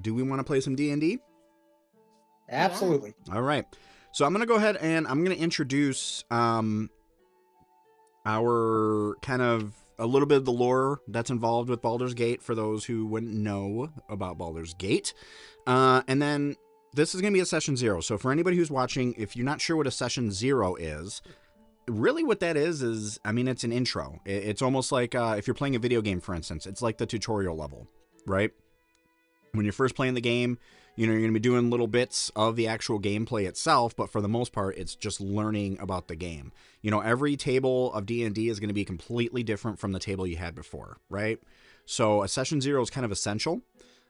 Do we want to play some D&D? Absolutely. All right. So I'm going to go ahead and I'm going to introduce our kind of a little bit of the lore that's involved with Baldur's Gate for those who wouldn't know about Baldur's Gate. And then this is going to be a session 0. So for anybody who's watching, if you're not sure what a session 0 is, really what that is, I mean, it's an intro. It's almost like if you're playing a video game, for instance, it's like the tutorial level, right? When you're first playing the game, you're going to be doing little bits of the actual gameplay itself, but for the most part, it's just learning about the game. Every table of D&D is going to be completely different from the table you had before, right? So a session 0 is kind of essential,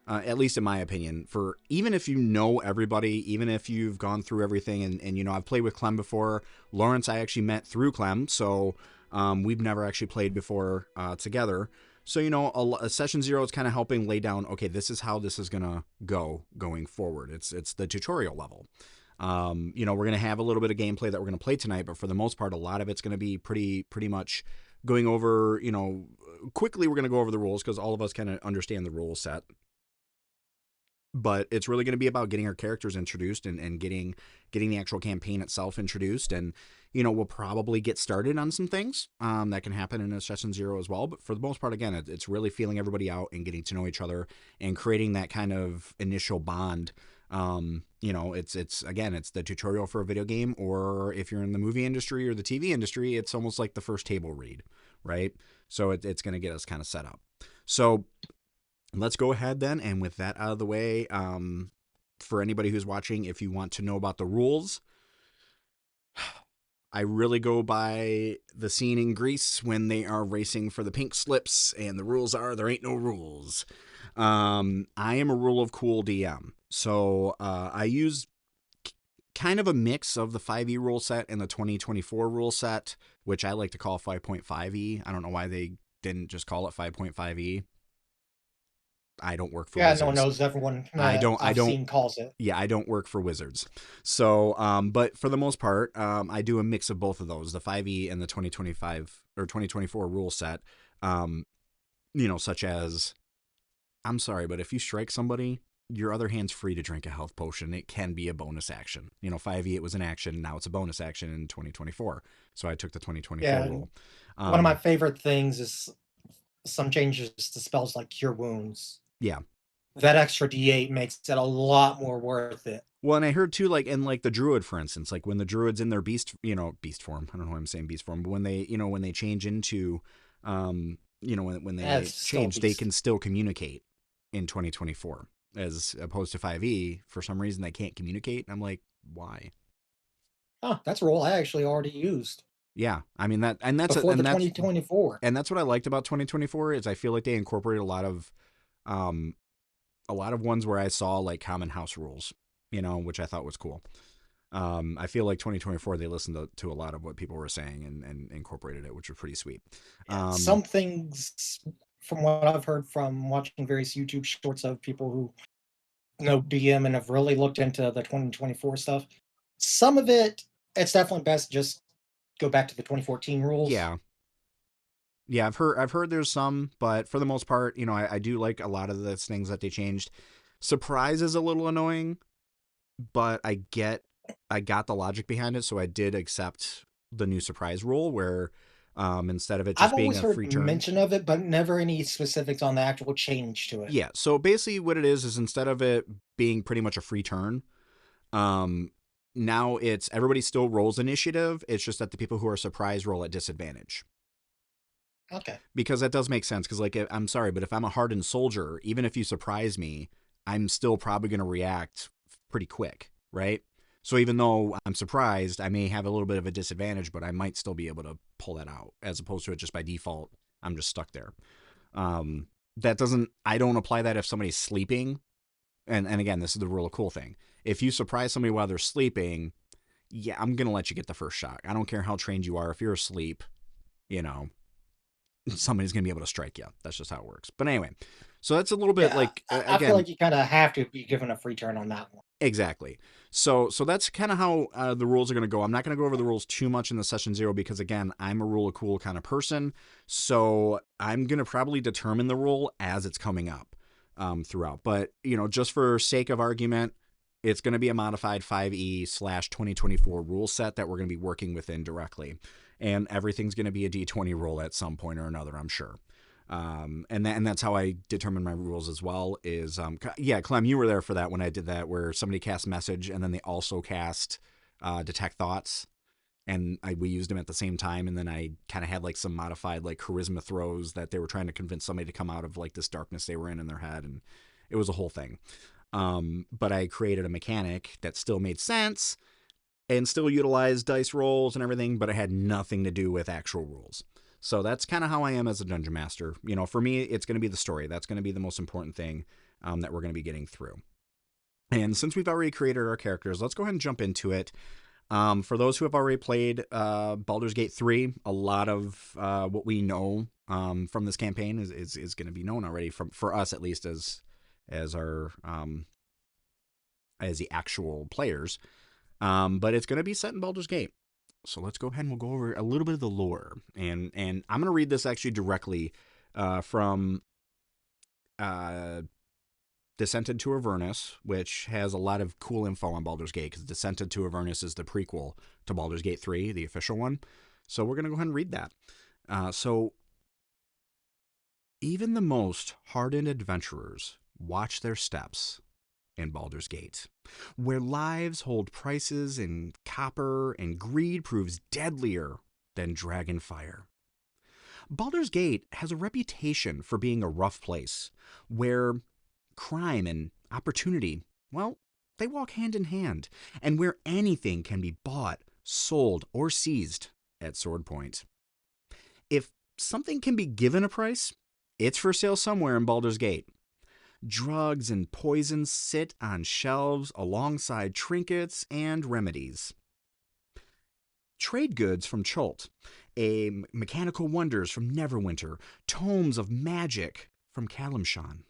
at least in my opinion, for even if you know everybody, even if you've gone through everything, and I've played with Clem before. Lawrence, I actually met through Clem, so we've never actually played before together. So, a session 0 is kind of helping lay down, okay, this is how this is going to go going forward. It's the tutorial level. We're going to have a little bit of gameplay that we're going to play tonight, but for the most part, a lot of it's going to be pretty much going over, quickly we're going to go over the rules because all of us kind of understand the rule set. But it's really going to be about getting our characters introduced and getting the actual campaign itself introduced. And, we'll probably get started on some things that can happen in a session 0 as well. But for the most part, again, it's really feeling everybody out and getting to know each other and creating that kind of initial bond. It's the tutorial for a video game, or if you're in the movie industry or the TV industry, it's almost like the first table read, right? So it's going to get us kind of set up. So let's go ahead then, and with that out of the way, for anybody who's watching, if you want to know about the rules, I really go by the scene in Greece when they are racing for the pink slips, and the rules are there ain't no rules. I am a rule of cool DM, so I use kind of a mix of the 5e rule set and the 2024 rule set, which I like to call 5.5e. I don't know why they didn't just call it 5.5e. I don't work for Wizards. No one knows. Everyone I've seen calls it. Yeah, I don't work for Wizards. So, but for the most part, I do a mix of both of those, the 5e and the 2025 or 2024 rule set. Such as, I'm sorry, but if you strike somebody, your other hand's free to drink a health potion. It can be a bonus action. 5e, it was an action. Now it's a bonus action in 2024. So I took the 2024 rule. One of my favorite things is some changes to spells like Cure Wounds. Yeah. That extra D8 makes it a lot more worth it. Well, and I heard too, like in like the druid, for instance, like when the druid's in their beast form. I don't know why I'm saying beast form, but when they change into, when they change, they can still communicate in 2024 as opposed to 5e. For some reason, they can't communicate. And I'm like, why? Oh, that's a role I actually already used. Yeah, I mean that's 2024, and that's what I liked about 2024 is I feel like they incorporated a lot of ones where I saw like common house rules, which I thought was cool. I feel like 2024 they listened to a lot of what people were saying and incorporated it, which was pretty sweet. Some things, from what I've heard from watching various YouTube shorts of people who know DM and have really looked into the 2024 stuff, some of it's definitely best just go back to the 2014 rules. Yeah, I've heard there's some, but for the most part, I do like a lot of the things that they changed. Surprise is a little annoying, but I got the logic behind it, so I did accept the new surprise rule where instead of it just being a free turn. I've always heard mention of it, but never any specifics on the actual change to it. Yeah, so basically what it is instead of it being pretty much a free turn, now it's everybody still rolls initiative. It's just that the people who are surprised roll at disadvantage. Okay. Because that does make sense. Because, like, I'm sorry, but if I'm a hardened soldier, even if you surprise me, I'm still probably going to react pretty quick, right? So even though I'm surprised, I may have a little bit of a disadvantage, but I might still be able to pull that out, as opposed to it just by default, I'm just stuck there. I don't apply that if somebody's sleeping. And again, this is the rule of cool thing. If you surprise somebody while they're sleeping, yeah, I'm going to let you get the first shot. I don't care how trained you are. If you're asleep, somebody's going to be able to strike you. That's just how it works. But anyway, so that's a little bit I feel like you kind of have to be given a free turn on that one. Exactly. So that's kind of how the rules are going to go. I'm not going to go over the rules too much in the session 0 because, again, I'm a rule of cool kind of person. So I'm going to probably determine the rule as it's coming up. throughout. But, just for sake of argument, it's going to be a modified 5e/2024 rule set that we're going to be working within directly. And everything's going to be a D20 roll at some point or another, I'm sure. And that's how I determine my rules as well is, Clem, you were there for that when I did that, where somebody cast message and then they also cast detect thoughts. And we used them at the same time. And then I kind of had like some modified like charisma throws that they were trying to convince somebody to come out of like this darkness they were in their head. And it was a whole thing. But I created a mechanic that still made sense and still utilized dice rolls and everything, but it had nothing to do with actual rules. So that's kind of how I am as a dungeon master. For me, it's going to be the story. That's going to be the most important thing that we're going to be getting through. And since we've already created our characters, let's go ahead and jump into it. For those who have already played Baldur's Gate 3, a lot of what we know from this campaign is going to be known already, for us at least as our as the actual players. But it's going to be set in Baldur's Gate. So let's go ahead and we'll go over a little bit of the lore. And I'm going to read this actually directly from Descended to Avernus, which has a lot of cool info on Baldur's Gate, because Descended to Avernus is the prequel to Baldur's Gate 3, the official one. So we're going to go ahead and read that. So even the most hardened adventurers watch their steps in Baldur's Gate, where lives hold prices in copper and greed proves deadlier than dragon fire. Baldur's Gate has a reputation for being a rough place, where crime and opportunity, well, they walk hand in hand, and where anything can be bought, sold, or seized at sword point. If something can be given a price, it's for sale somewhere in Baldur's Gate. Drugs and poisons sit on shelves alongside trinkets and remedies. Trade goods from Chult, mechanical wonders from Neverwinter, tomes of magic from Kalimshan,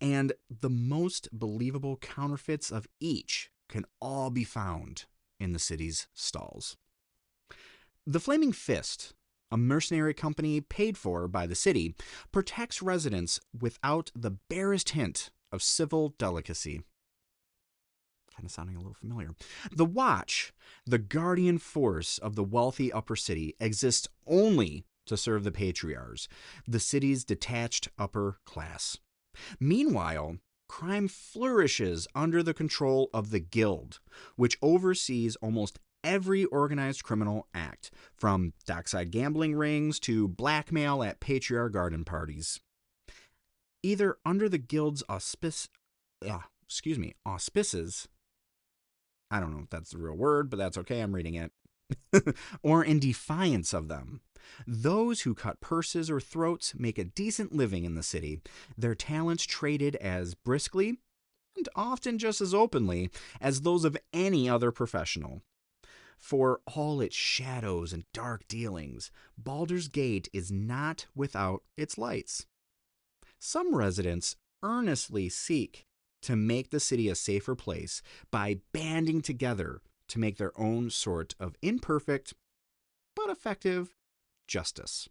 and the most believable counterfeits of each can all be found in the city's stalls. The Flaming Fist, a mercenary company paid for by the city, protects residents without the barest hint of civil delicacy. Kind of sounding a little familiar. The Watch, the guardian force of the wealthy upper city, exists only to serve the patriarchs, the city's detached upper class. Meanwhile, crime flourishes under the control of the Guild, which oversees almost every organized criminal act, from dockside gambling rings to blackmail at patriarch garden parties. Either under the Guild's auspices, I don't know if that's the real word, but that's okay, I'm reading it, or in defiance of them. Those who cut purses or throats make a decent living in the city, their talents traded as briskly, and often just as openly, as those of any other professional. For all its shadows and dark dealings, Baldur's Gate is not without its lights. Some residents earnestly seek to make the city a safer place by banding together to make their own sort of imperfect but effective justice.